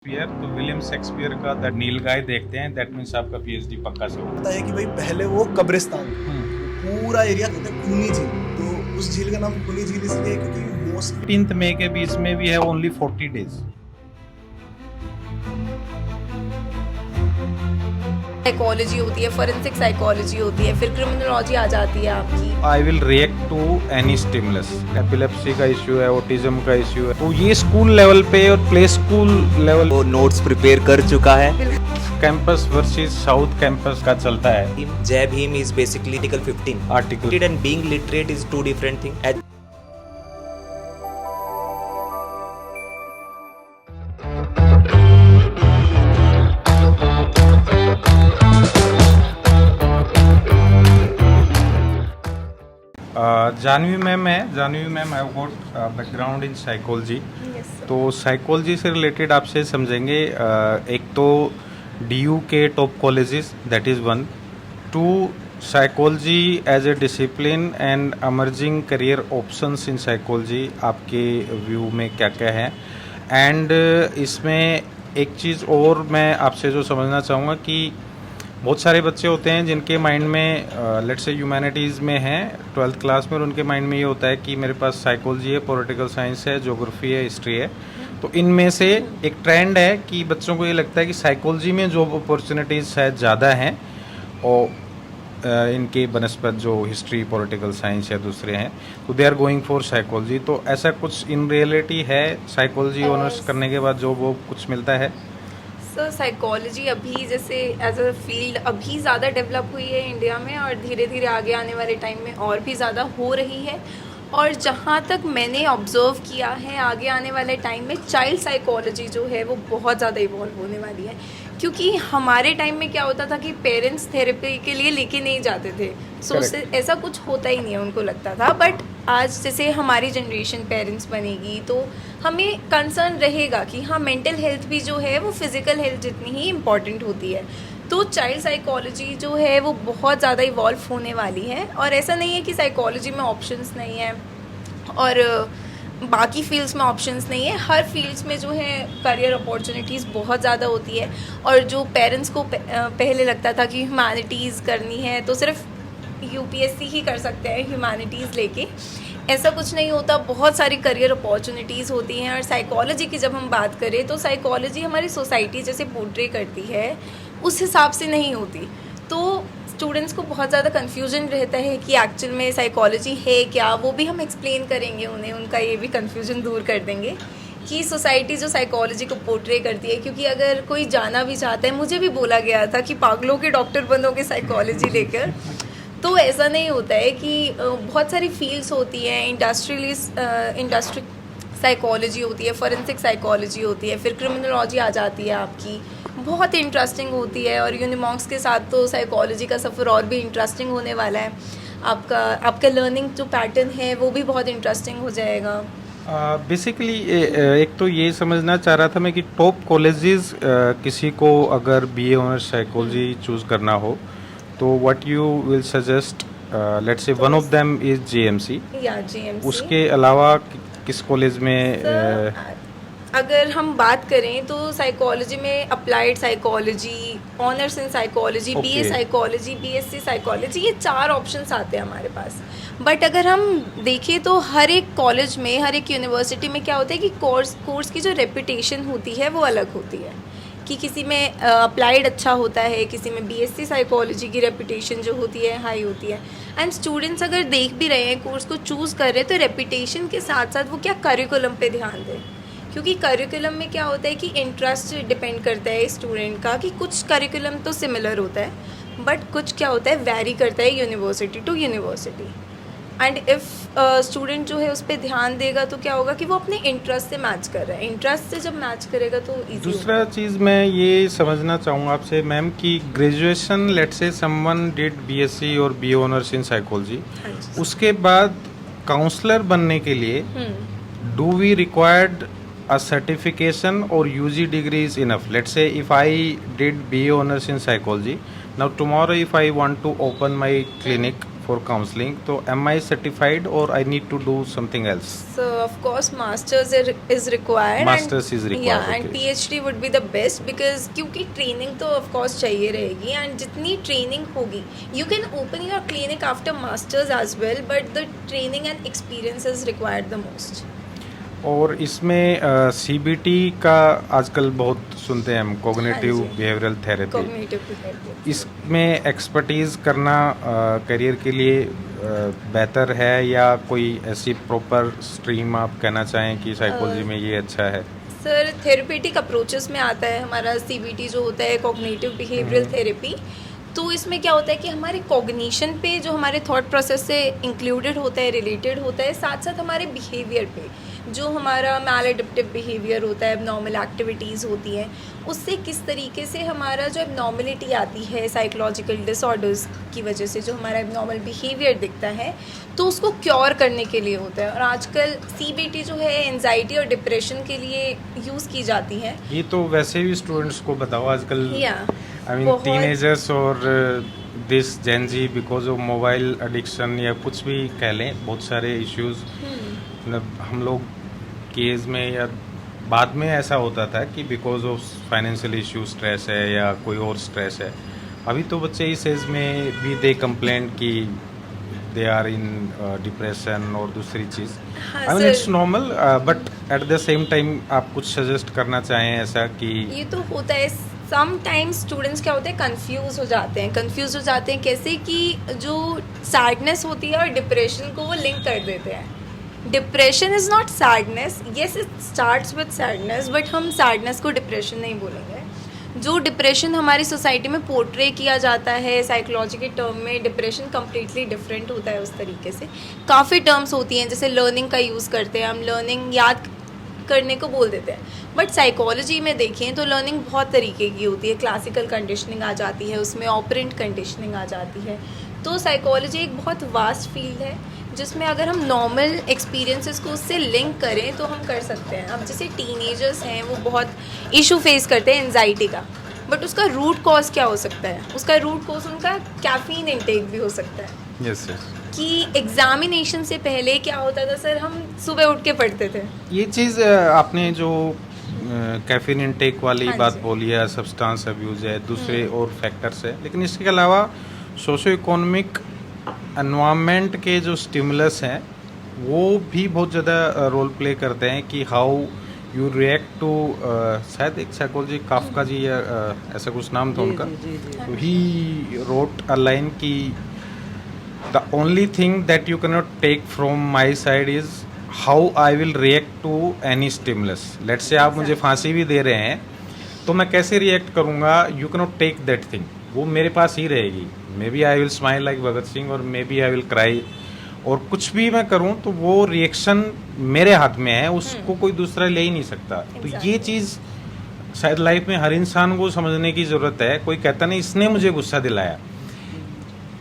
Shakespeare तो William Shakespeare का the नील गाय देखते हैं, दैट मीन्स आपका पीएचडी पक्का से होगा। पता है कि भाई पहले वो कब्रिस्तान पूरा एरिया कहते हैं खूनी झील, तो उस झील का नाम खूनी झील इसलिए क्योंकि मोस्ट 15 मई के बीच में भी है ओनली 40 डेज। साइकोलॉजी होती है, फोरेंसिक साइकोलॉजी होती है, फिर क्रिमिनोलॉजी आ जाती है आपकी। I will react to any stimulus. Epilepsy का इश्यू है, ऑटिज्म का इश्यू है, तो ये स्कूल लेवल पे और प्ले स्कूल लेवल वो नोट्स प्रिपेयर कर चुका है। कैंपस वर्सेस साउथ कैंपस का चलता है। Jai Bhim is basically article 15 article and being literate is two different things. Jahnavi ma'am है। Jahnavi ma'am I got background in psychology, तो साइकोलॉजी से रिलेटेड आपसे समझेंगे। एक तो डीयू के top colleges, that is one. Two, psychology as a discipline and emerging career options in psychology, आपके view में क्या क्या है। एंड इसमें एक चीज़ और मैं आपसे जो समझना चाहूँगा कि बहुत सारे बच्चे होते हैं जिनके माइंड में लेट्स से ह्यूमैनिटीज़ में हैं 12th क्लास में, और उनके माइंड में ये होता है कि मेरे पास साइकोलॉजी है, पॉलिटिकल साइंस है, ज्योग्राफी है, हिस्ट्री है। तो इनमें से एक ट्रेंड है कि बच्चों को ये लगता है कि साइकोलॉजी में जॉब अपॉर्चुनिटीज़ शायद ज़्यादा हैं और इनके बनस्पत जो हिस्ट्री, पॉलिटिकल साइंस या दूसरे हैं, तो they are going for psychology. तो ऐसा कुछ इन रियलिटी है? साइकोलॉजी ऑनर्स करने के बाद जॉब वो कुछ मिलता है? सर साइकोलॉजी अभी जैसे एज अ फील्ड अभी ज़्यादा डेवलप हुई है इंडिया में, और धीरे धीरे आगे आने वाले टाइम में और भी ज़्यादा हो रही है। और जहाँ तक मैंने ऑब्जर्व किया है, आगे आने वाले टाइम में चाइल्ड साइकोलॉजी जो है वो बहुत ज़्यादा इवॉल्व होने वाली है। क्योंकि हमारे टाइम में क्या होता था कि पेरेंट्स थेरेपी के लिए लेके नहीं जाते थे, सो ऐसा कुछ होता ही नहीं है, उनको लगता था। बट आज जैसे हमारी जनरेशन पेरेंट्स बनेगी तो हमें कंसर्न रहेगा कि हाँ, मेंटल हेल्थ भी जो है वो फिज़िकल हेल्थ जितनी ही इम्पॉर्टेंट होती है। तो चाइल्ड साइकोलॉजी जो है वो बहुत ज़्यादा इवॉल्व होने वाली है। और ऐसा नहीं है कि साइकोलॉजी में ऑप्शंस नहीं है और बाकी फील्ड्स में ऑप्शंस नहीं है। हर फील्ड्स में जो है करियर अपॉर्चुनिटीज़ बहुत ज़्यादा होती है। और जो पेरेंट्स को पहले लगता था कि ह्यूमैनिटीज़ करनी है तो सिर्फ यूपीएससी ही कर सकते हैं ह्यूमैनिटीज़ लेके, ऐसा कुछ नहीं होता। बहुत सारी करियर अपॉर्चुनिटीज़ होती हैं। और साइकोलॉजी की जब हम बात करें तो साइकोलॉजी हमारी सोसाइटी जैसे पोर्ट्रे करती है उस हिसाब से नहीं होती। तो स्टूडेंट्स को बहुत ज़्यादा कन्फ्यूजन रहता है कि एक्चुअल में साइकोलॉजी है क्या, वो भी हम एक्सप्लेन करेंगे उन्हें, उनका ये भी कन्फ्यूजन दूर कर देंगे कि सोसाइटी जो साइकोलॉजी को पोर्ट्रे करती है। क्योंकि अगर कोई जाना भी चाहता है, मुझे भी बोला गया था कि पागलों के डॉक्टर बनोगे साइकोलॉजी लेकर, तो ऐसा नहीं होता है कि बहुत सारी फील्ड्स होती हैं। इंडस्ट्री साइकोलॉजी होती है, फोरेंसिक साइकोलॉजी होती है, फिर क्रिमिनोलॉजी आ जाती है आपकी, बहुत इंटरेस्टिंग होती है। और यूनिमॉक्स के साथ तो साइकोलॉजी का सफ़र और भी इंटरेस्टिंग होने वाला है। आपका लर्निंग जो पैटर्न है वो भी बहुत इंटरेस्टिंग हो जाएगा। बेसिकली एक तो ये समझना चाह रहा था मैं कि टॉप कॉलेजेस किसी को अगर बीए ऑनर्स साइकोलॉजी चूज़ करना हो तो what you will suggest? Let's say one of them is JMC, या जेएमसी। उसके अलावा किस कॉलेज में? अगर हम बात करें तो साइकोलॉजी में applied psychology, honours in psychology, BA psychology, BSc psychology, ये 4 ऑप्शंस आते हैं हमारे पास। बट अगर हम देखें तो हर एक कॉलेज में, हर एक यूनिवर्सिटी में क्या होता है कि कोर्स की जो रेपुटेशन होती है वो अलग होती है। कि किसी में अप्लाइड अच्छा होता है, किसी में बीएससी साइकोलॉजी की रेपुटेशन जो होती है हाई होती है। एंड स्टूडेंट्स अगर देख भी रहे हैं, कोर्स को चूज़ कर रहे हैं, तो रेपुटेशन के साथ साथ वो क्या करिकुलम पे ध्यान दें। क्योंकि करिकुलम में क्या होता है कि इंटरेस्ट डिपेंड करता है स्टूडेंट का, कि कुछ करिकुलम तो सिमिलर होता है बट कुछ क्या होता है वैरी करता है university to university. And if student जो है उस पर ध्यान देगा तो क्या होगा कि वो अपने इंटरेस्ट से मैच कर रहा है। इंटरेस्ट से जब मैच करेगा तो ईजी। दूसरा चीज़ मैं ये समझना चाहूँगा आपसे मैम कि graduation let's say someone did BSc और बीए ऑनर्स इन साइकोलॉजी, उसके बाद काउंसलर बनने के लिए do we required a certification or UG degree is enough? Let's say if I did BA honors in psychology, now tomorrow if I want to open my clinic for counseling. So am I certified or I need to do something else? So of course masters is required. Masters is required, Yeah, and okay. PhD would be the best because क्योंकि training तो of course चाहिए रहेगी, and जितनी training होगी you can open your clinic after masters as well, but the training and experience is required the most. और इसमें CBT का आजकल बहुत सुनते हैं हम, कॉग्निटिव हाँ जी। Behavioural therapy. Cognitive behavior. इसमें एक्सपर्टीज करना करियर के लिए बेहतर है या कोई ऐसी प्रॉपर स्ट्रीम आप कहना चाहें कि साइकोलॉजी में ये अच्छा है? सर थेरेपेटिक अप्रोचेस में आता है हमारा CBT जो होता है, कॉग्निटिव बिहेवियरल थेरेपी। तो इसमें क्या होता है कि हमारे कॉग्निशन पे जो हमारे थॉट प्रोसेस से इंक्लूडेड होता है, रिलेटेड होता है, साथ साथ हमारे बिहेवियर पे जो हमारा मैलएडिप्टिव बिहेवियर होता है, एबनॉर्मल एक्टिविटीज़ होती हैं, उससे किस तरीके से हमारा जो एबनॉर्मलिटी आती है साइकोलॉजिकल डिसऑर्डर्स की वजह से जो हमारा एबनॉर्मल बिहेवियर दिखता है, तो उसको क्योर करने के लिए होता है। और आजकल CBT जो है एंजाइटी और डिप्रेशन के लिए यूज़ की जाती है। ये तो वैसे भी स्टूडेंट्स को बताओ आजकल, या आई मीन बहुत- टीनेजर्स और this Gen Z because of mobile addiction या कुछ भी कह लें, बहुत सारे इश्यूज। मतलब हम लोग की एज में या बाद में ऐसा होता था कि because of financial issue stress है या कोई और स्ट्रेस है। अभी तो बच्चे इस एज में भी दे कंप्लेन कि दे आर इन डिप्रेशन और दूसरी चीज़। हाँ, I mean sir. It's normal, but at the same time आप कुछ सजेस्ट करना चाहें ऐसा कि ये तो होता है समटाइम्स। स्टूडेंट्स क्या होते हैं, कंफ्यूज हो जाते हैं कैसे कि जो सैडनेस होती है और डिप्रेशन को वो लिंक कर देते हैं। Depression is not sadness, yes it starts with sadness, but हम सैडनेस को डिप्रेशन नहीं बोलेंगे। जो डिप्रेशन हमारी सोसाइटी में पोर्ट्रे किया जाता है साइकोलॉजी के टर्म में, डिप्रेशन कम्प्लीटली डिफरेंट होता है उस तरीके से। काफ़ी टर्म्स होती हैं, जैसे लर्निंग का यूज़ करते हैं हम, लर्निंग याद करने को बोल देते हैं, बट साइकोलॉजी में देखें तो लर्निंग बहुत तरीके की होती है। क्लासिकल कंडीशनिंग आ जाती है उसमें, ऑपरेंट कंडीशनिंग आ जाती है। तो साइकोलॉजी एक बहुत वास्ट फील्ड है जिसमें अगर हम नॉर्मल एक्सपीरियंसेस को उससे लिंक करें तो हम कर सकते हैं। अब जैसे टीनेजर्स हैं वो बहुत इशू फेस करते हैं एंजाइटी का, बट उसका रूट कॉज क्या हो सकता है? उसका रूट कॉज उनका कैफीन इंटेक भी हो सकता है। यस यस, कि एग्जामिनेशन से पहले क्या होता था सर, हम सुबह उठ के पढ़ते थे। ये चीज़ आपने जो कैफीन इनटेक वाली हाँ बात जी। बोली है, सब्सटेंस अब्यूज़ है, दूसरे और फैक्टर्स है, लेकिन इसके अलावा सोशो इकोनॉमिक एनवायरनमेंट के जो स्टिमुलस हैं वो भी बहुत ज़्यादा रोल प्ले करते हैं कि हाउ यू रिएक्ट टू। शायद एक साइकोलॉजी काफका जी या ऐसा कुछ नाम था उनका, तो ही रोट अ लाइन कि the only thing that you can not take from my side is how I will react to any stimulus. Let's say आप मुझे फांसी भी दे रहे हैं तो मैं कैसे रिएक्ट करूँगा, you can not take that thing, वो मेरे पास ही रहेगी। Maybe I will smile like Bhagat Singh और maybe I will cry, और कुछ भी मैं करूं तो वो रिएक्शन मेरे हाथ में है, उसको कोई दूसरा ले ही नहीं सकता। तो ये चीज़ शायद लाइफ में हर इंसान को समझने की ज़रूरत है। कोई कहता नहीं इसने मुझे गुस्सा दिलाया,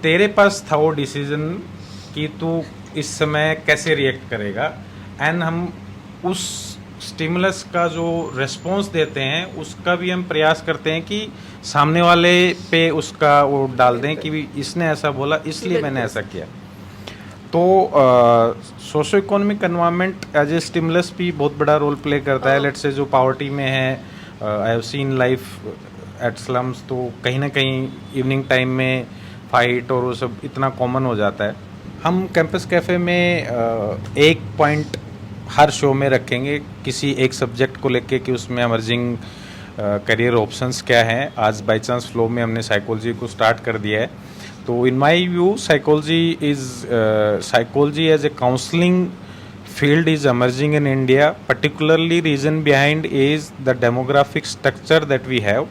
तेरे पास था वो डिसीजन कि तू इस समय कैसे रिएक्ट करेगा, एंड हम उस स्टिमुलस का जो रेस्पॉन्स देते हैं उसका भी हम प्रयास करते हैं कि सामने वाले पे उसका वो डाल दें कि भी इसने ऐसा बोला इसलिए मैंने ऐसा किया। तो socio economic environment as a stimulus भी बहुत बड़ा रोल प्ले करता है। लेट्स से जो पॉवर्टी में है, I have seen life at slums, तो कहीं ना कहीं इवनिंग टाइम में फाइट और वो सब इतना कॉमन हो जाता है। हम कैंपस कैफ़े में एक पॉइंट हर शो में रखेंगे किसी एक सब्जेक्ट को लेके कि उसमें एमर्जिंग करियर ऑप्शंस क्या हैं। आज बाई चांस फ्लो में हमने साइकोलॉजी को स्टार्ट कर दिया है। तो in my view psychology as a counselling field is emerging in India. Particularly reason behind is the demographic structure that we have.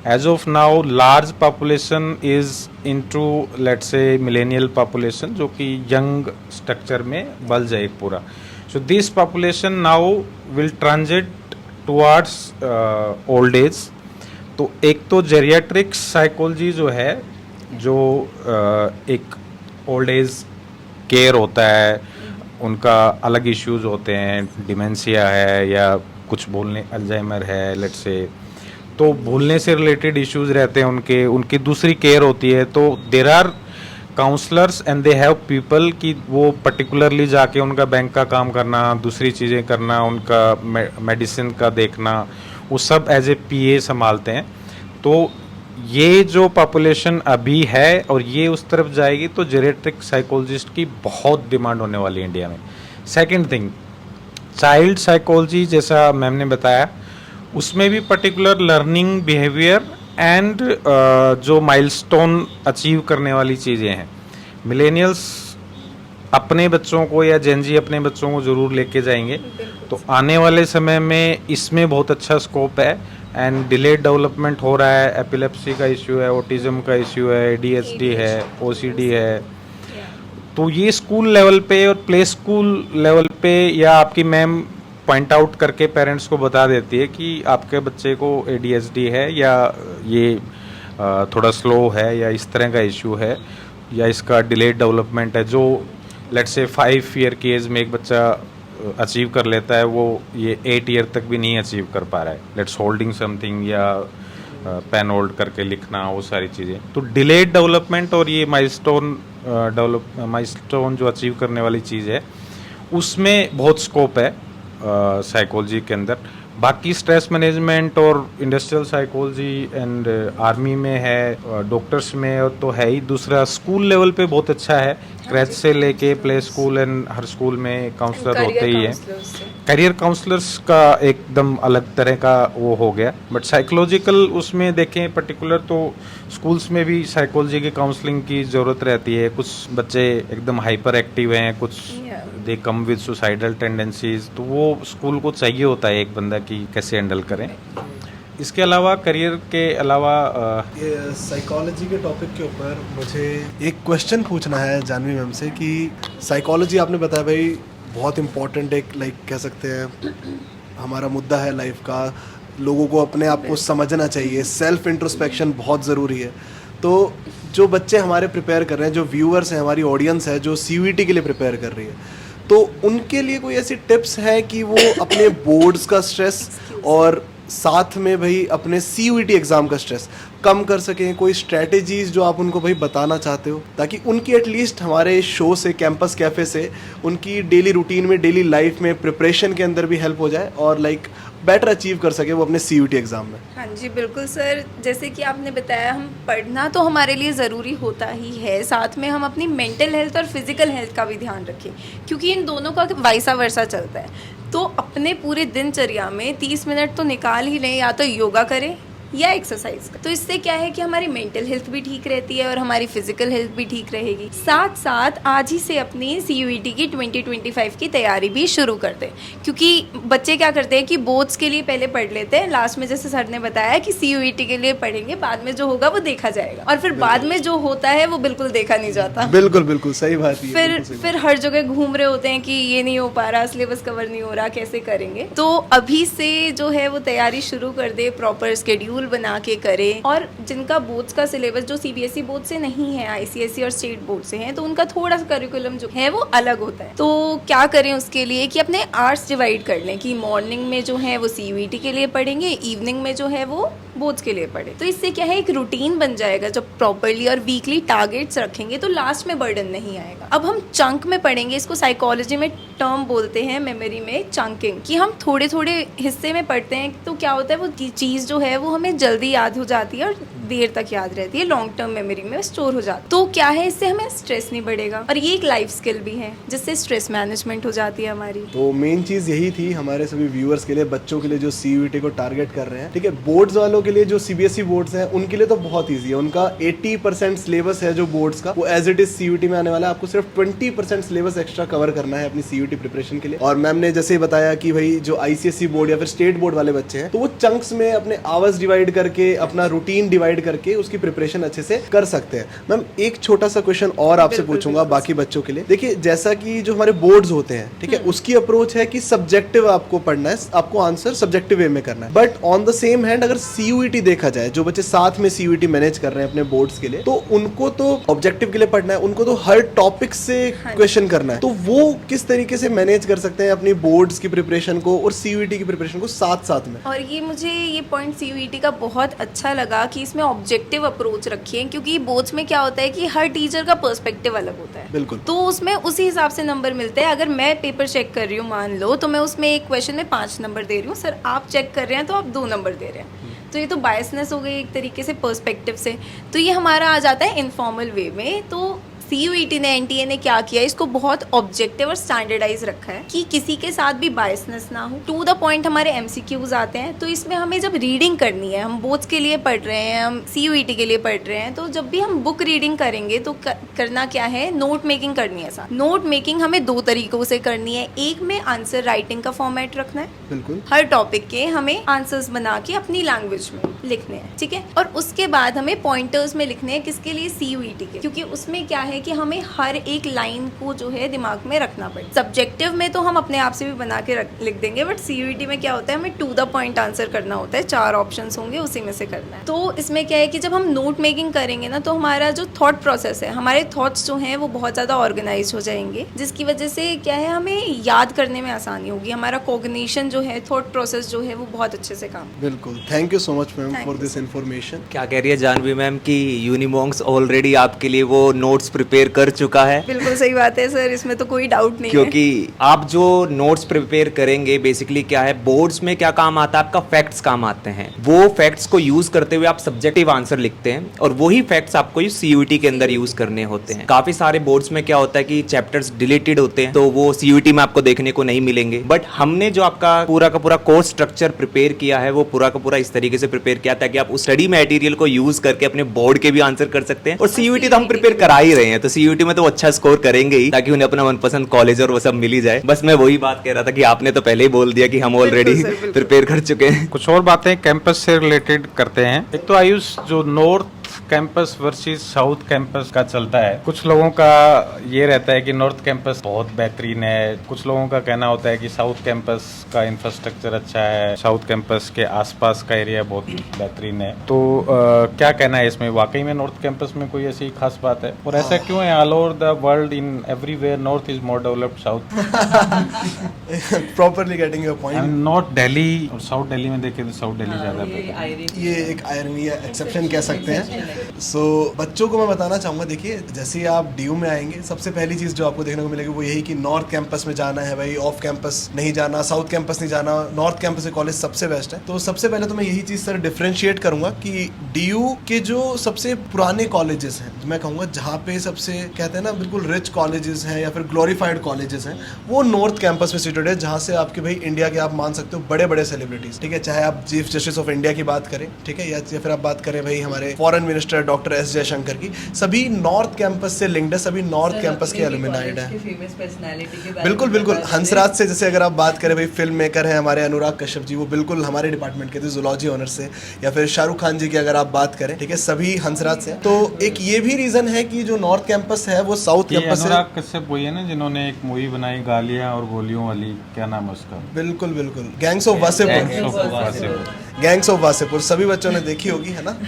As of now, large population is into, let's say, millennial population, जो कि young structure में बल जाए पूरा. So this population now will transit towards old age. तो एक तो geriatric psychology जो है, जो एक old age केयर होता है, उनका अलग इश्यूज होते हैं, डिमेंशिया है या कुछ बोलने अल्जाइमर है लेट्स से, तो भूलने से रिलेटेड इश्यूज रहते हैं उनकी दूसरी केयर होती है। तो there are counsellors and they have people कि वो पर्टिकुलरली जाके उनका बैंक का काम करना, दूसरी चीज़ें करना, उनका मेडिसिन का देखना, वो सब एज ए पीए संभालते हैं। तो ये जो पॉपुलेशन अभी है और ये उस तरफ जाएगी तो जेरियाट्रिक साइकोलॉजिस्ट की बहुत डिमांड होने वाली है इंडिया में। सेकंड थिंग, चाइल्ड साइकोलॉजी जैसा मैम ने बताया, उसमें भी पर्टिकुलर लर्निंग बिहेवियर एंड जो माइलस्टोन अचीव करने वाली चीज़ें हैं। मिलेनियल्स अपने बच्चों को या जेनजी अपने बच्चों को ज़रूर लेके जाएंगे, तो आने वाले समय में इसमें बहुत अच्छा स्कोप है। एंड डिलेड डेवलपमेंट हो रहा है, एपिलेप्सी का इश्यू है, ऑटिज्म का इश्यू है, ADHD है, OCD है। तो ये स्कूल लेवल पे और प्ले स्कूल लेवल पे या आपकी मैम पॉइंट आउट करके पेरेंट्स को बता देती है कि आपके बच्चे को ADHD है या ये थोड़ा स्लो है या इस तरह का इश्यू है या इसका डिलेड डेवलपमेंट है, जो लेट्स से 5 ईयर की एज में एक बच्चा अचीव कर लेता है, वो ये 8 ईयर तक भी नहीं अचीव कर पा रहा है। लेट्स होल्डिंग समथिंग या पेन होल्ड करके लिखना, वो सारी चीज़ें। तो डिलेड डेवलपमेंट और ये माइलस्टोन जो अचीव करने वाली चीज़ है, उसमें बहुत स्कोप है साइकोलॉजी के अंदर। बाकी स्ट्रेस मैनेजमेंट और इंडस्ट्रियल साइकोलॉजी एंड आर्मी में है, डॉक्टर्स में और तो है ही। दूसरा स्कूल लेवल पे बहुत अच्छा है, क्रैच से लेके play school and her school में काउंसलर होते ही हैं। करियर काउंसलर्स का एकदम अलग तरह का वो हो गया। बट साइकोलॉजिकल उसमें देखें पर्टिकुलर, तो स्कूल्स में भी साइकोलॉजी की काउंसलिंग की ज़रूरत रहती है। कुछ बच्चे एकदम हाइपर एक्टिव हैं, कुछ दे कम विद सुसाइडल टेंडेंसीज, तो वो स्कूल को चाहिए होता है एक बंदा की कैसे हैंडल करें। इसके अलावा करियर के अलावा साइकोलॉजी के टॉपिक के ऊपर मुझे एक क्वेश्चन पूछना है जानवी मैम से कि साइकोलॉजी आपने बताया भाई बहुत इम्पोर्टेंट एक लाइक कह सकते हैं हमारा मुद्दा है लाइफ का, लोगों को अपने आप को समझना चाहिए, सेल्फ इंट्रोस्पेक्शन बहुत ज़रूरी है। तो जो बच्चे हमारे प्रिपेयर कर रहे हैं, जो व्यूअर्स हैं, हमारी ऑडियंस है जो CUET के लिए प्रिपेयर कर रही है, तो उनके लिए कोई ऐसी टिप्स हैं कि वो अपने बोर्ड्स का स्ट्रेस और साथ में भाई अपने CUET एग्ज़ाम का स्ट्रेस कम कर सकें? कोई स्ट्रैटेजीज जो आप उनको भाई बताना चाहते हो ताकि उनकी एटलीस्ट हमारे शो से, कैंपस कैफ़े से, उनकी डेली रूटीन में, डेली लाइफ में, प्रिपरेशन के अंदर भी हेल्प हो जाए और लाइक बेटर अचीव कर सके वो अपने CUET एग्ज़ाम में। हाँ जी बिल्कुल सर, जैसे कि आपने बताया, हम पढ़ना तो हमारे लिए ज़रूरी होता ही है, साथ में हम अपनी मेंटल हेल्थ और फिजिकल हेल्थ का भी ध्यान रखें, क्योंकि इन दोनों का वाइसा वर्सा चलता है। तो अपने पूरे दिनचर्या में 30 मिनट तो निकाल ही लें, या तो योगा करें या एक्सरसाइज करें। तो इससे क्या है कि हमारी मेंटल हेल्थ भी ठीक रहती है और हमारी फिजिकल हेल्थ भी ठीक रहेगी। साथ साथ आज ही से अपनी CUET की 2025 की तैयारी भी शुरू कर दें, क्योंकि बच्चे क्या करते हैं कि बोर्ड्स के लिए पहले पढ़ लेते हैं, लास्ट में जैसे सर ने बताया कि CUET के लिए पढ़ेंगे, बाद में जो होगा वो देखा जाएगा, और फिर बाद में जो होता है वो बिल्कुल देखा नहीं जाता। बिल्कुल बिल्कुल सही बात है। फिर हर जगह घूम रहे होते हैं कि ये नहीं हो पा रहा, सिलेबस कवर नहीं हो रहा, कैसे करेंगे। तो अभी से जो है वो तैयारी शुरू कर दे, प्रॉपर शेड्यूल बना के करें। और जिनका बोर्ड्स का सिलेबस जो CBSE बोर्ड से नहीं है, ICSE और स्टेट बोर्ड से है, तो उनका थोड़ा सा करिकुलम जो है वो अलग होता है। तो क्या करें उसके लिए कि अपने आवर्स डिवाइड कर लें कि मॉर्निंग में जो है वो CUET के लिए पढ़ेंगे, इवनिंग में जो है वो बोर्ड्स के लिए पढ़े। तो इससे क्या है, एक रूटीन बन जाएगा। जब प्रॉपरली और वीकली टारगेट्स रखेंगे तो लास्ट में बर्डन नहीं आएगा। अब हम चंक में पढ़ेंगे, इसको साइकोलॉजी में टर्म बोलते हैं, मेमोरी में चंकिंग, कि हम थोड़े थोड़े हिस्से में पढ़ते हैं। तो क्या होता है, वो चीज़ जो है वो हमें जल्दी याद हो जाती है और देर तक याद रहती है, लॉन्ग टर्म मेमोरी में स्टोर हो जाती है। तो क्या है, इससे हमें स्ट्रेस नहीं बढ़ेगा, और ये एक लाइफ स्किल भी है जिससे स्ट्रेस मैनेजमेंट हो जाती है हमारी। तो मेन चीज़ यही थी हमारे सभी व्यूअर्स के लिए, बच्चों के लिए जो CUET को टारगेट कर रहे हैं। ठीक है, बोर्ड्स वालों के लिए जो CBSE बोर्ड्स हैं उनके लिए तो बहुत ईजी है, उनका 80% सिलेबस है जो बोर्ड्स का, वो एज इट इज CUET में आने वाला है। आपको सिर्फ 20% सिलेबस एक्स्ट्रा कवर करना है अपनी CUET प्रिपरेशन के लिए। और मैम ने जैसे बताया कि भाई जो ICSE बोर्ड या फिर स्टेट बोर्ड वाले बच्चे हैं, तो वो चंक्स में अपने आवर्स डिवाइड करके, अपना रूटीन डिवाइड करके उसकी प्रिपरेशन अच्छे से कर सकते हैं। मैम एक छोटा सा क्वेश्चन और आपसे पूछूंगा बाकी बच्चों के लिए। देखिए, जैसा कि जो हमारे बोर्ड्स होते हैं, ठीक है, उसकी अप्रोच है कि सब्जेक्टिव आपको पढ़ना है, आपको आंसर सब्जेक्टिव वे में करना है। But on the same hand अगर CUET देखा जाए, जो बच्चे साथ में CUET मैनेज कर रहे हैं अपने बोर्ड्स के लिए, तो उनको तो ऑब्जेक्टिव के लिए पढ़ना है, उनको तो हर टॉपिक से क्वेश्चन करना है। तो वो किस तरीके तरीके से मैनेज कर सकते हैं अपनी बोर्ड्स की प्रिपरेशन को और सीयूईटी की प्रिपरेशन को साथ साथ में? और ये मुझे ये पॉइंट सीयूईटी का बहुत अच्छा लगा कि इसमें ऑब्जेक्टिव अप्रोच रखी है, क्योंकि बोर्ड्स में क्या होता है कि हर टीचर का पर्सपेक्टिव अलग होता है। बिल्कुल। तो उसमें उसी हिसाब से नंबर मिलते हैं। अगर मैं पेपर चेक कर रही हूँ मान लो, तो मैं उसमें एक क्वेश्चन में 5 नंबर दे रही हूँ, सर आप चेक कर रहे हैं तो आप 2 नंबर दे रहे हैं। तो ये तो बायसनेस हो गई एक तरीके से पर्सपेक्टिव से। तो ये हमारा आ जाता है इनफॉर्मल वे में। तो सीयूईटी ने, एनटीए ने क्या किया, इसको बहुत ऑब्जेक्टिव और स्टैंडर्डाइज रखा है कि किसी के साथ भी बायसनेस ना हो। टू द पॉइंट हमारे एमसीक्यूज आते हैं। तो इसमें हमें जब रीडिंग करनी है, हम बोर्ड्स के लिए पढ़ रहे हैं, हम सीयूईटी के लिए पढ़ रहे हैं, तो जब भी हम बुक रीडिंग करेंगे तो करना क्या है, नोट मेकिंग करनी है। साथ नोट मेकिंग हमें 2 तरीकों से करनी है। एक में आंसर राइटिंग का फॉर्मेट रखना है, बिल्कुल। हर टॉपिक के हमें आंसर्स बना के अपनी लैंग्वेज में लिखने हैं, ठीक है। और उसके बाद हमें पॉइंटर्स में लिखने हैं, किसके लिए, सीयूईटी के, क्योंकि उसमें क्या है कि हमें हर एक लाइन को जो है दिमाग में रखना पड़े। सब्जेक्टिव में तो हम अपने आप से भी बना के लिख देंगे, बट सीयूईटी में क्या होता है, हमें टू द पॉइंट आंसर करना होता है। 4 ऑप्शंस होंगे, उसी में से करना है। तो इसमें क्या है कि जब हम नोट मेकिंग करेंगे ना, तो हमारा जो थॉट प्रोसेस है, हमारे थॉट्स जो हैं वो बहुत ज़्यादा ऑर्गेनाइज हो जाएंगे, जिसकी वजह से क्या है, हमें याद करने में आसानी होगी। हमारा कॉग्निशन जो है, थॉट प्रोसेस जो है, वो बहुत अच्छे से काम। बिल्कुल, thank you so much ma'am Thank for you, this information. क्या कह रही है जानवी मैम कि यूनिमॉन्क्स ऑलरेडी आपके लिए वो नोट्स प्रिपेयर कर चुका है? बिल्कुल सही बात है सर, इसमें तो कोई डाउट नहीं है। क्योंकि आप जो नोट्स प्रिपेयर करेंगे, बेसिकली क्या है, बोर्ड्स में क्या काम आता है, आपका फैक्ट्स काम आते हैं। वो फैक्ट्स को यूज करते हुए आप सब्जेक्टिव आंसर लिखते हैं, और वही फैक्ट्स आपको सीयूईटी के अंदर यूज करने होते हैं। काफी सारे बोर्ड्स में क्या होता है कि चैप्टर्स डिलीटेड होते हैं, तो वो सीयूईटी में आपको देखने को नहीं मिलेंगे। बट हमने जो आपका पूरा का पूरा कोर्स स्ट्रक्चर प्रिपेयर किया है, वो पूरा का पूरा इस तरीके से प्रिपेयर किया ताकि आप उस स्टडी मटेरियल को यूज करके अपने बोर्ड के भी आंसर कर सकते हैं। और सीयूईटी तो हम प्रिपेयर करा ही रहे हैं, तो सीयूईटी में तो अच्छा स्कोर करेंगे ही, ताकि उन्हें अपना मनपसंद कॉलेज और वो सब मिल ही जाए। बस मैं वही बात कह रहा था कि आपने तो पहले ही बोल दिया कि हम ऑलरेडी प्रिपेयर कर चुके हैं। कुछ और बातें कैंपस से रिलेटेड करते हैं। एक तो आयुष, जो north campus versus south campus का चलता है, कुछ लोगों का ये रहता है कि नॉर्थ कैंपस बहुत बेहतरीन है, कुछ लोगों का कहना होता है कि साउथ कैंपस का इंफ्रास्ट्रक्चर अच्छा है, साउथ कैंपस के आसपास का एरिया बहुत बेहतरीन है। तो क्या कहना है इसमें, वाकई में नॉर्थ कैंपस में कोई ऐसी खास बात है, और ऐसा क्यों है? All over the world, in everywhere north is more developed south. Properly getting your point. North Delhi और साउथ दिल्ली में देखें तो साउथ दिल्ली ज्यादा बेहतर है। ये एक आयरनी है, एक्सेप्शन कह सकते हैं। सो बच्चों को मैं बताना चाहूँगा, देखिए जैसे ही आप डीयू में आएंगे, सबसे पहली चीज़ जो आपको देखने को मिलेगी वो यही कि नॉर्थ कैंपस में जाना है भाई, ऑफ कैंपस नहीं जाना, साउथ कैंपस नहीं जाना, नॉर्थ कैंपस के कॉलेज सबसे बेस्ट है। तो सबसे पहले तो मैं यही चीज़ सर डिफ्रेंशिएट करूँगा कि डीयू के जो सबसे पुराने कॉलेजेस हैं, मैं कहूँगा जहाँ पे सबसे कहते हैं ना बिल्कुल रिच कॉलेजेस हैं या फिर ग्लोरीफाइड कॉलेजेस हैं, वो नॉर्थ कैंपस में सिटेड है, जहाँ से आपके भाई इंडिया के आप मान सकते हो बड़े बड़े सेलिब्रिटीज, ठीक है, चाहे आप चीफ जस्टिस ऑफ इंडिया की बात करें, ठीक है, या फिर आप बात करें भाई हमारे foreign minister doctor S Jaishankar की, सभी नॉर्थ कैंपस से लिंक्ड है, सभी नॉर्थ कैंपस के एलुमिनाइड है। बिल्कुल बिल्कुल, हंसराज से जैसे अगर आप बात करें भाई, फिल्म मेकर है हमारे अनुराग कश्यप जी, वो बिल्कुल हमारे डिपार्टमेंट के थे, जूलॉजी ऑनर से, या फिर शाहरुख खान जी की अगर आप बात करें, ठीक है, सभी हंसराज से। तो एक ये भी रीजन है कि जो नॉर्थ कैंपस है वो साउथ कैंपस से। अनुराग कश्यप वही है ना जिन्होंने एक मूवी बनाई गालियां और गोलियों वाली, क्या नाम है उसका? बिल्कुल बिल्कुल, gangs of Wasseypur. Gangs of Wasseypur सभी बच्चों ने देखी होगी, है ना।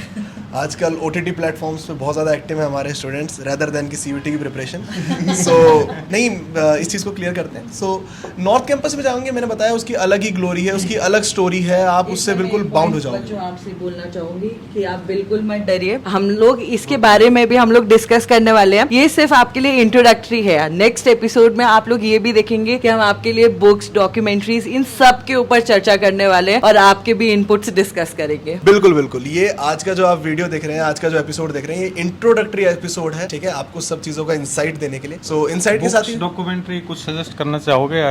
आजकल OTT प्लेटफॉर्म्स पे बहुत ज़्यादा एक्टिव है हमारे स्टूडेंट्स, रेदर देन की सीयूईटी की प्रिपरेशन। सो नहीं, इस चीज़ को क्लियर करते हैं। सो नॉर्थ कैंपस में जाओगे, मैंने बताया उसकी अलग ही ग्लोरी है, उसकी अलग स्टोरी है, आप उससे बिल्कुल बाउंड हो जाओगे। बच्चों, आपसे बोलना चाहूंगी कि आप बिल्कुल मत डरिए, हम लोग इसके बारे में भी हम लोग डिस्कस करने वाले हैं। ये सिर्फ आपके लिए इंट्रोडक्टरी है। नेक्स्ट एपिसोड में आप लोग ये भी देखेंगे कि हम आपके लिए बुक्स, डॉक्यूमेंट्रीज, इन सब के ऊपर चर्चा करने वाले हैं और आपके भी इनपुट्स डिस्कस करेंगे। बिल्कुल बिल्कुल, ये आज का जो आप वीडियो देख रहे हैं, आज का जो एपिसोड देख रहे हैं, ये इंट्रोडक्टरी एपिसोड है, ठीक है, आपको सब चीजों का इंसाइट देने के लिए। सो इंसाइट के साथ ही डॉक्यूमेंट्री कुछ सजेस्ट करना चाहोगे?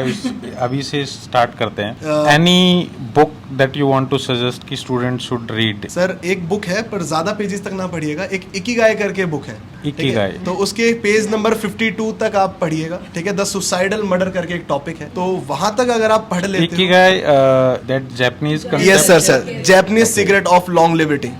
अभी से स्टार्ट करते हैं। Any book that you want to suggest कि स्टूडेंट शुड रीड? सर एक बुक है, पर ज्यादा पेजेस तक ना पढ़िएगा, एक इकिगाई करके बुक है, इकिगाई, तो उसके पेज नंबर 52 तक आप पढ़िएगा, ठीक है। द सुसाइडल मर्डर करके एक टॉपिक है, तो वहां तक अगर आप पढ़ लेते ikigai, that Japanese yes sir, Japanese secret of longevity.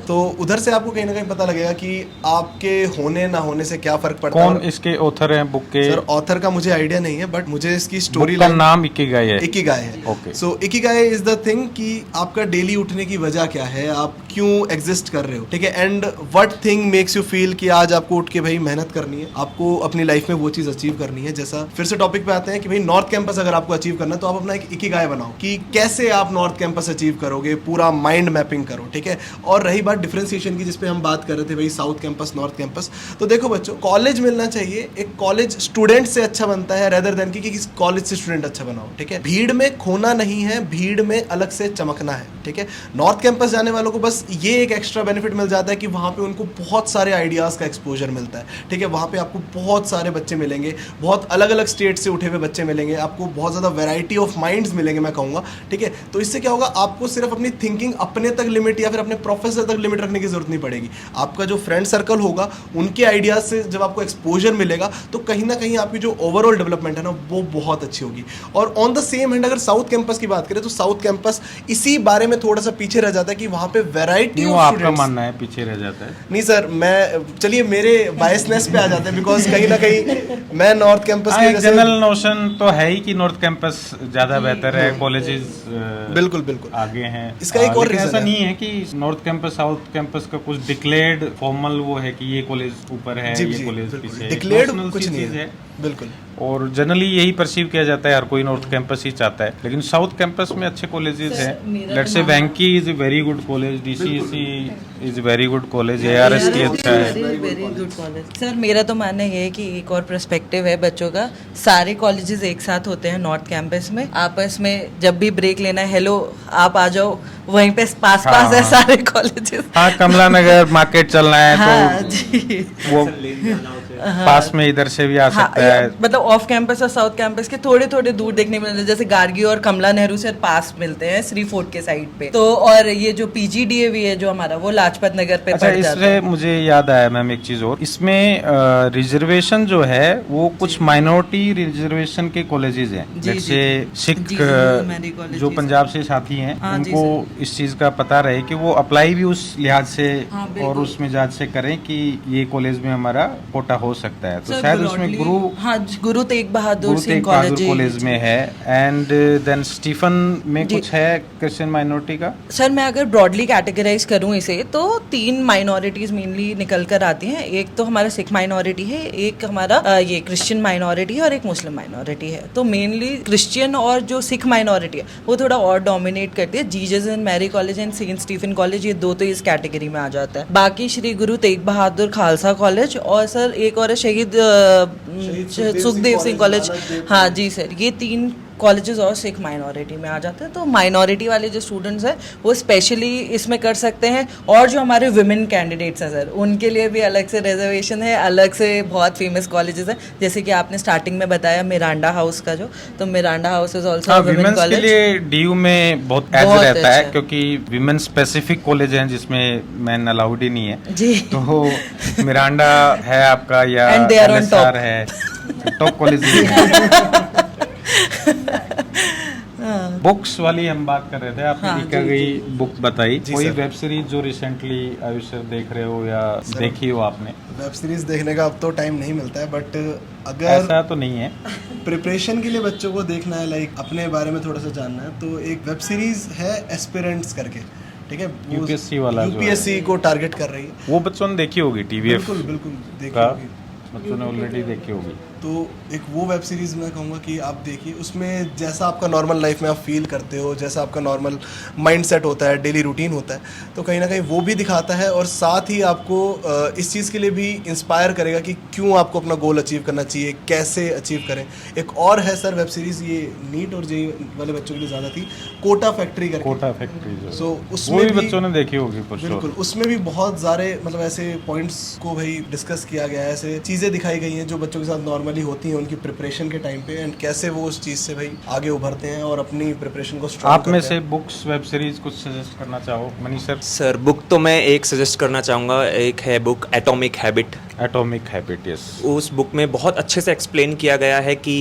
तो उधर से आपको कहीं ना कहीं पता लगेगा कि आपके होने ना होने से क्या फर्क पड़ता है। कौन इसके ऑथर हैं बुक के? सर ऑथर का मुझे आइडिया नहीं है, बट मुझे इसकी बुक स्टोरी का नाम इकिगाई है। इकिगाई है। Okay. So Ikigai is the thing कि आपका डेली उठने की वजह क्या है, आप क्यों एग्जिस्ट कर रहे हो, ठीक है, and what thing makes you feel कि आज आपको उठ के भाई मेहनत करनी है, आपको अपनी लाइफ में वो चीज अचीव करनी है। जैसा फिर से टॉपिक पे आते हैं कि भाई नॉर्थ कैंपस अगर आपको अचीव करना है तो आप अपना एक इकिगाई बनाओ कि कैसे आप नॉर्थ कैंपस अचीव करोगे, पूरा माइंड मैपिंग करो, ठीक है। और रही बात डिफरेंशिएशन की जिसपे हम बात कर रहे थे भाई साउथ कैंपस नॉर्थ कैंपस, तो देखो बच्चों कॉलेज मिलना चाहिए, एक कॉलेज स्टूडेंट से अच्छा बनता है रेदर देन कि किसी कॉलेज से स्टूडेंट अच्छा बनाओ, ठीक है। भीड़ में खोना नहीं है, भीड़ में अलग से चमकना है, ठीक है। नॉर्थ कैंपस जाने वालों को बस ये एक एक्स्ट्रा बेनिफिट मिल जाता है कि वहाँ पे उनको बहुत सारे आइडियाज़ का एक्सपोजर मिलता है, ठीक है। वहाँ पे आपको बहुत सारे बच्चे मिलेंगे, बहुत अलग अलग स्टेट से उठे हुए बच्चे मिलेंगे, आपको बहुत ज़्यादा वैरायटी ऑफ माइंड्स मिलेंगे मैं कहूँगा, ठीक है। तो इससे क्या होगा, आपको सिर्फ अपनी थिंकिंग अपने तक लिमिट या फिर अपने प्रोफेसर तक लिमिट रखने की जरूरत नहीं पड़ेगी। आपका जो फ्रेंड सर्कल होगा उनके आइडियाज़ से जब आपको एक्सपोजर मिलेगा तो कहीं ना कहीं आपकी जो ओवरऑल डेवलपमेंट है ना वो बहुत अच्छी होगी। और ऑन द सेम हैंड अगर साउथ कैंपस की बात करें तो साउथ कैंपस इसी बारे में थोड़ा सा पीछे रह जाता है कि वहाँ पे वैरायटी क्यों ऑफ आपका स्टूडेंट्स। मानना है पीछे रह जाता है? नहीं सर, मैं चलिए मेरे बायसनेस पे आ जाते हैं बिकॉज कहीं ना कहीं मैं नॉर्थ कैंपस के जैसे जनरल नोशन तो है ही कि नॉर्थ कैंपस ज्यादा बेहतर है, कॉलेजेस बिल्कुल बिल्कुल आगे हैं। इसका एक और लेकिन reason ऐसा है। नहीं है कि नॉर्थ कैंपस साउथ कैंपस का कुछ डिक्लेयर्ड फॉर्मल वो है कि ये कॉलेज ऊपर है, जी ये जी कॉलेज पीछे बिल्कुल है। डिक्लेयर्ड Notional कुछ सी नहीं चीज़ है बिल्कुल। और जनरली यही परसीव किया जाता है, हर कोई नॉर्थ कैंपस ही चाहता है, लेकिन साउथ कैंपस में अच्छे कॉलेजेस सर, हैं। मेरा लेट्स तो से मानना- Venky is a very good college, DCSC is very good college, ARSD अच्छा है। Very good college. सर मेरा तो मानना ये है कि एक और पर्सपेक्टिव है बच्चों का, सारे कॉलेजेस एक साथ होते हैं नॉर्थ कैंपस में, आपस में जब भी ब्रेक लेना है, हेलो आप आ जाओ, वहीं पे पास हाँ, है हाँ। सारे कॉलेजेस। हाँ, कमला नगर मार्केट चलना है हाँ तो जी, वो पास में इधर से भी आ हाँ, सकता है। मतलब ऑफ कैंपस और साउथ कैंपस के थोड़े थोड़े दूर देखने मिलते हैं, जैसे गार्गी और कमला नेहरू से पास मिलते हैं श्री फोर्ट के साइड पे। तो और ये जो पीजीडीएवी है जो हमारा, वो लाजपत नगर पे अच्छा, पड़ जाता इससे है। मुझे याद आया मैम एक चीज और, इसमें रिजर्वेशन जो है वो कुछ माइनॉरिटी रिजर्वेशन के कॉलेजेस हैं, जी, जैसे जी। सिख जी, जी, मेरी कॉलेज जो जी, पंजाब से साथी हैं हाँ, जी, उनको इस चीज का पता रहे कि वो अप्लाई भी उस लिहाज से हाँ, बिल्कुल। और उसमें जांच से करें कि ये कॉलेज में हमारा कोटा हो सकता है। तो सर, शायद उसमें broadly- गुरु हाँ गुरु तेग बहादुर गुरु सिंह तेग बहादुर कॉलेज कॉलेज में है, एंड देन स्टीफन में जी। कुछ है क्रिश्चियन माइनॉरिटी का। सर मैं अगर ब्रॉडली कैटेगराइज करूं इसे तो 3 माइनॉरिटीज मेनली निकल कर आती हैं। एक तो हमारा सिख माइनॉरिटी है, एक हमारा ये क्रिश्चियन माइनॉरिटी है और एक मुस्लिम माइनॉरिटी है। तो मेनली क्रिश्चियन और जो सिख माइनॉरिटी है वो थोड़ा और डोमिनेट करती है। Jesus and Mary College and Saint Stephen College, ये दो तो इस कैटेगरी में आ जाता है। बाकी श्री गुरु तेग बहादुर खालसा कॉलेज और सर एक और है शहीद सुखदेव सिंह कॉलेज। हाँ जी सर, ये 3 कॉलेजेस और सिख माइनॉरिटी में आ जाते हैं। तो माइनॉरिटी वाले जो स्टूडेंट्स हैं वो स्पेशली इसमें कर सकते हैं। और जो हमारे वुमेन कैंडिडेट्स हैं सर, उनके लिए भी अलग से रिजर्वेशन है, अलग से बहुत फेमस कॉलेजेस हैं। जैसे कि आपने स्टार्टिंग में बताया मिरांडा हाउस का, जो तो Miranda house is also women women's के कॉलेज। लिए डीयू में बहुत एज बहुत रहता है अच्छा। क्योंकि विमेन स्पेसिफिक कॉलेज हैं जिसमें मैन अलाउड ही नहीं है। जी। तो मिरांडा है आपका या And they are on LSR top. है, टॉप कॉलेज बुक्स वाली हम बात कर रहे थे, आपने हाँ, इका जी, गई बुक बताई। जी, कोई सर। वेब सीरीज जो रिसेंटली आयुष सर देख रहे हो या देखी हो आपने? वेब सीरीज देखने का अब तो टाइम नहीं मिलता है, बट अगर ऐसा तो नहीं है। प्रिपरेशन के लिए बच्चों को देखना है, लाइक अपने बारे में थोड़ा सा जानना है, तो एक वेब सीरीज है एस्पिरेंट्स करके, ठीक है, UPSC वाला जो है। यूपीएससी को टारगेट कर रही है। वो बच्चों ने देखी होगी, टीवीएफ बिल्कुल बिल्कुल देखी का होगी। बच्चों ने ऑलरेडी देखी होगी। तो एक वो वेब सीरीज़ मैं कहूँगा कि आप देखिए, उसमें जैसा आपका नॉर्मल लाइफ में आप फील करते हो, जैसा आपका नॉर्मल माइंड सेट होता है, डेली रूटीन होता है, तो कहीं ना कहीं वो भी दिखाता है और साथ ही आपको इस चीज़ के लिए भी इंस्पायर करेगा कि क्यों आपको अपना गोल अचीव करना चाहिए, कैसे अचीव करें। एक और है सर वेब सीरीज़, ये नीट और जेई वाले बच्चों के लिए ज़्यादा थी, कोटा फैक्ट्री करके। कोटा फैक्ट्री जो So, वो उसमें भी भी- बच्चों ने देखी होगी for sure। बिल्कुल, उसमें भी बहुत सारे मतलब ऐसे पॉइंट्स को भाई डिस्कस किया गया है, ऐसे चीज़ें दिखाई गई हैं जो बच्चों के साथ नॉर्मली होती हैं उनकी प्रिपरेशन के टाइम पे, एंड कैसे वो उस चीज़ से भाई आगे उभरते हैं और अपनी प्रिपरेशन को स्ट्रॉन्ग आप में करते से हैं। बुक्स वेब सीरीज कुछ सजेस्ट करना चाहो मनीष सर? सर बुक तो मैं एक सजेस्ट करना चाहूँगा, एक है book atomic habit. Atomic habit, yes. उस बुक में बहुत अच्छे से एक्सप्लेन किया गया है कि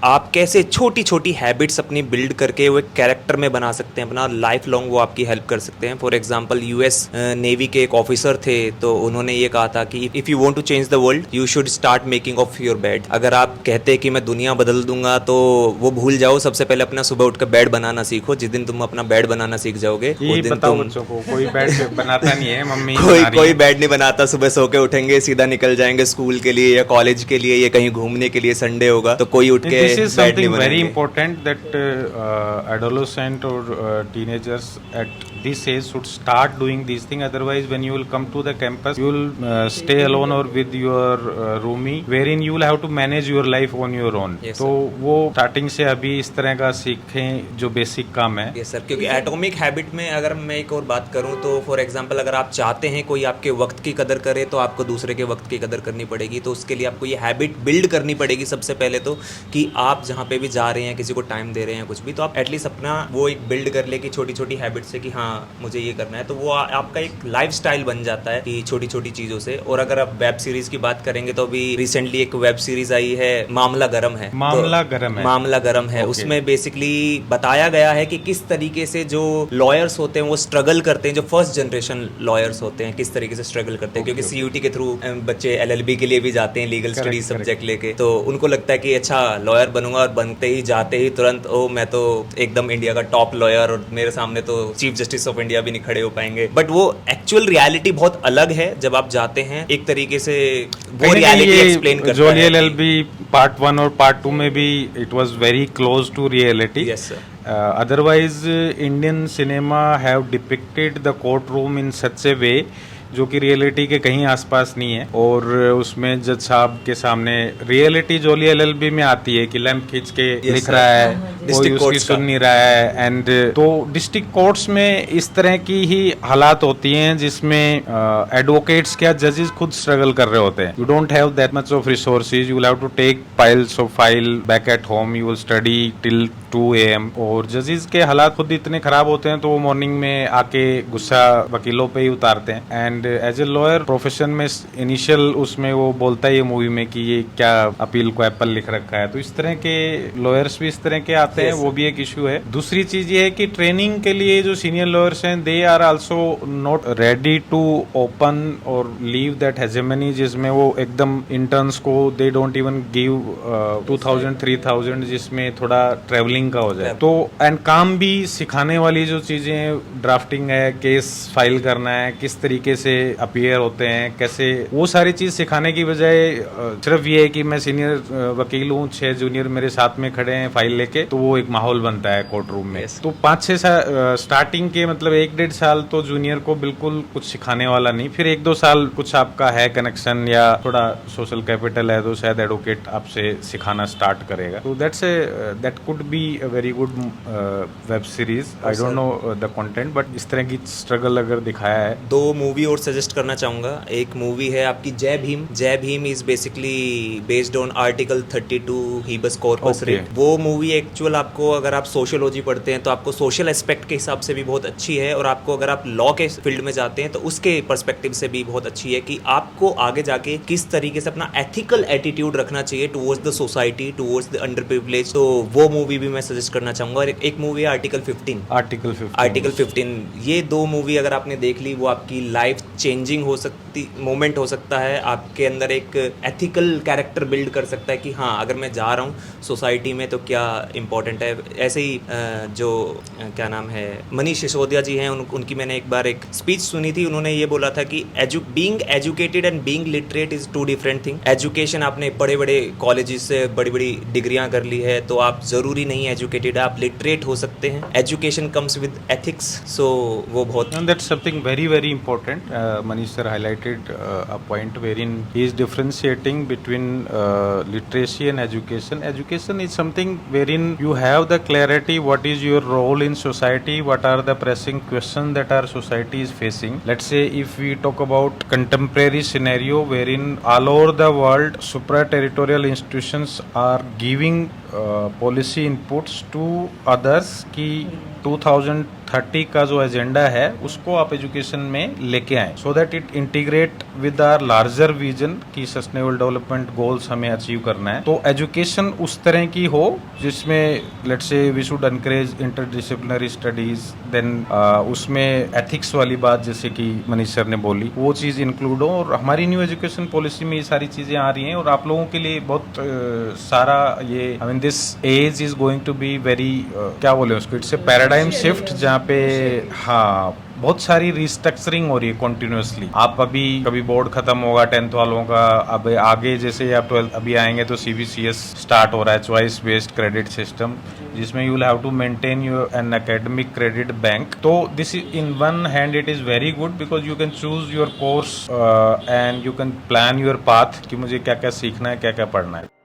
आप कैसे छोटी छोटी हैबिट्स अपनी बिल्ड करके वो एक कैरेक्टर में बना सकते हैं अपना, लाइफ लॉन्ग वो आपकी हेल्प कर सकते हैं। फॉर एग्जांपल यूएस नेवी के एक ऑफिसर थे, तो उन्होंने ये कहा था कि if you want to change the world you should start making of your bed. अगर आप कहते हैं कि मैं दुनिया बदल दूंगा तो वो भूल जाओ, सबसे पहले अपना सुबह उठकर बेड बनाना सीखो। जिस दिन तुम अपना बेड बनाना सीख जाओगे ये उस दिन बताओ तुम बच्चों को, कोई बेड बनाता नहीं है, मम्मी कोई बना रही कोई है। बेड नहीं बनाता, सुबह सो के उठेंगे सीधा निकल जाएंगे स्कूल के लिए या कॉलेज के लिए या कहीं घूमने के लिए, संडे होगा तो कोई उठ के This is बेड नहीं something very बनाएंगे। important that adolescent or teenagers at this age should start doing these things. Otherwise, when you will come to the campus, you will stay alone or with your roomie, wherein you will have to manage your life on your own. Yes, तो वो starting से अभी इस तरह का सीखें जो basic काम है। यस सर, क्योंकि एटॉमिक हैबिट में अगर मैं एक और बात करूं तो फॉर एग्जांपल अगर आप चाहते हैं कोई आपके वक्त की कदर करे तो आपको दूसरे के वक्त की कदर करनी पड़ेगी। तो उसके लिए आपको ये हैबिट बिल्ड करनी पड़ेगी सबसे पहले तो, कि आप जहाँ पे भी जा रहे हैं, किसी को टाइम दे रहे हैं कुछ भी, तो आप एटलीस्ट अपना वो एक बिल्ड कर ले कि छोटी छोटी हैबिट से कि हाँ मुझे ये करना है, तो वो आपका एक लाइफ स्टाइल बन जाता है कि छोटी छोटी चीज़ों से। और अगर आप वेब सीरीज की बात करेंगे तो अभी रिसेंटली एक वेब सीरीज आई है मामला गरम है। मामला गरम है। मामला गरम है। Okay. उसमें बेसिकली बताया गया है कि किस तरीके से जो लॉयर्स होते हैं वो स्ट्रगल करते हैं, जो फर्स्ट जनरेशन लॉयर्स होते हैं किस तरीके से स्ट्रगल करते हैं, क्योंकि सीयूटी के थ्रू बच्चे एलएलबी के लिए भी जाते हैं, लीगल स्टडीज सब्जेक्ट लेके, तो उनको लगता है कि अच्छा लॉयर बनूंगा, और बनते ही जाते ही तुरंत ओ मैं तो एकदम इंडिया का टॉप लॉयर और मेरे सामने तो चीफ जस्टिस ऑफ इंडिया भी नहीं खड़े हो पाएंगे। बट वो एक्चुअल रियलिटी बहुत अलग है जब आप जाते हैं, एक तरीके से वो रियलिटी एक्सप्लेन करता है। जोली एलएलबी पार्ट 1 और पार्ट 2 में भी it was very close to reality. Yes sir. Otherwise, Indian cinema have depicted the courtroom in such a way जो कि रियलिटी के कहीं आसपास नहीं है। और उसमें जज साहब के सामने रियलिटी जोली एलएलबी में आती है कि लैंप खींच के लिख sir. रहा है, कोई District उसकी courts का। सुन नहीं रहा है। एंड तो डिस्ट्रिक्ट कोर्ट्स में इस तरह की ही हालात होती हैं जिसमें एडवोकेट्स क्या जजेस खुद स्ट्रगल कर रहे होते हैं। You don't have that much of resources, you will have to take piles of file back at home, you will study till 2 AM। और जजेस के हालात खुद इतने खराब होते हैं तो वो मॉर्निंग में आके गुस्सा वकीलों पे ही उतारते हैं। And as a lawyer profession में इनिशियल उसमें वो बोलता है ये मूवी में कि ये क्या अपील को एप्पल लिख रखा है, तो इस तरह के लॉयर्स भी इस तरह के आते हैं, वो भी एक इशू है। दूसरी चीज ये है कि ट्रेनिंग के लिए जो सीनियर लॉयर्स हैं they are also not ready to open और लीव दैट हेजेमनी, जिसमें वो एकदम इंटर्न्स को दे डोंट इवन गिव 2000-3000 जिसमें थोड़ा ट्रेवलिंग का हो जाए। तो एंड काम भी सिखाने वाली जो चीजें ड्राफ्टिंग है, केस फाइल करना है, किस तरीके से अपीयर होते हैं, कैसे, वो सारी चीज सिखाने की बजाय सिर्फ ये है कि मैं सीनियर वकील हूँ, 6 जूनियर मेरे साथ में खड़े हैं फाइल लेके, तो वो एक माहौल बनता है कोर्ट रूम में। तो 5-6 साल स्टार्टिंग के मतलब 1-1.5 साल तो जूनियर को बिल्कुल कुछ सिखाने वाला नहीं, फिर 1-2 साल कुछ आपका है कनेक्शन या थोड़ा सोशल कैपिटल है तो शायद एडवोकेट आपसे सिखाना स्टार्ट करेगा। तो that could be a very good web series. I don't know the content, but इस तरह की स्ट्रगल अगर दिखाया है। 2 मूवी और सजेस्ट करना चाहूंगा। एक मूवी है आपकी Jai Bhim. Jai Bhim is basically based on article 32 habeas corpus writ. वो मूवी एक्चुअल आपको, अगर आप सोशियोलॉजी पढ़ते हैं तो आपको सोशल एस्पेक्ट के हिसाब से भी बहुत अच्छी है, और आपको अगर आप लॉ के फील्ड में जाते हैं तो उसके पर्सपेक्टिव से भी बहुत अच्छी है कि आपको आगे जाके किस तरीके से अपना एथिकल एटीट्यूड रखना चाहिए towards the society, towards the under privilege. तो वो मूवी भी मैं सजेस्ट करना चाहूंगा। और एक मूवी है आर्टिकल 15। आर्टिकल 15 ये 2 मूवी अगर आपने देख ली वो आपकी लाइफ चेंजिंग हो सकती मोमेंट हो सकता है, आपके अंदर एक एथिकल कैरेक्टर बिल्ड कर सकता है कि हाँ अगर मैं जा रहा हूँ सोसाइटी में तो क्या इंपॉर्टेंट है। ऐसे ही जो क्या नाम है मनीष सिसोदिया जी हैं, उनकी मैंने एक बार एक स्पीच सुनी थी, उन्होंने ये बोला था कि being educated and being literate is 2 different thing. Education आपने बड़े बड़े कॉलेजेस से बड़ी बड़ी डिग्रियां कर ली है तो आप जरूरी नहीं एजुकेटेड, आप लिटरेट हो सकते हैं। एजुकेशन कम्स विद एथिक्स, सो वो बहुत that's something very very important. Manish sir highlighted a point wherein he is differentiating between literacy and education. Education is something wherein you have the clarity what is your role in society, what are the pressing questions that our society is facing. Let's say if we talk about contemporary scenario wherein all over the world supra-territorial institutions are giving policy inputs to others कि 2000 2030 का जो agenda है उसको आप education में लेके आए, so that it integrate with our larger vision की सस्टेनेबल डेवलपमेंट गोल्स हमें अचीव करना है। तो एजुकेशन उस तरह की हो जिसमें let's say we should encourage interdisciplinary studies, then उसमें एथिक्स वाली बात जैसे कि मनीष सर ने बोली वो चीज इंक्लूड हो। और हमारी न्यू एजुकेशन पॉलिसी में ये सारी चीजें आ रही हैं और आप लोगों के लिए बहुत सारा ये I mean this age is going to be very क्या बोले उसको, इट्स ए पैराडाइम शिफ्ट जहाँ पे हाँ बहुत सारी रिस्ट्रक्चरिंग हो रही है कॉन्टिन्यूसली। आप अभी कभी बोर्ड खत्म होगा 10th वालों का, अब आगे जैसे आप 12th अभी आएंगे तो CBCS स्टार्ट हो रहा है, चॉइस बेस्ड क्रेडिट सिस्टम, जिसमें you will have to maintain your an academic credit bank. तो this is in one hand it is very good because you can choose your course and you can plan your path कि मुझे क्या क्या सीखना है, क्या क्या पढ़ना है।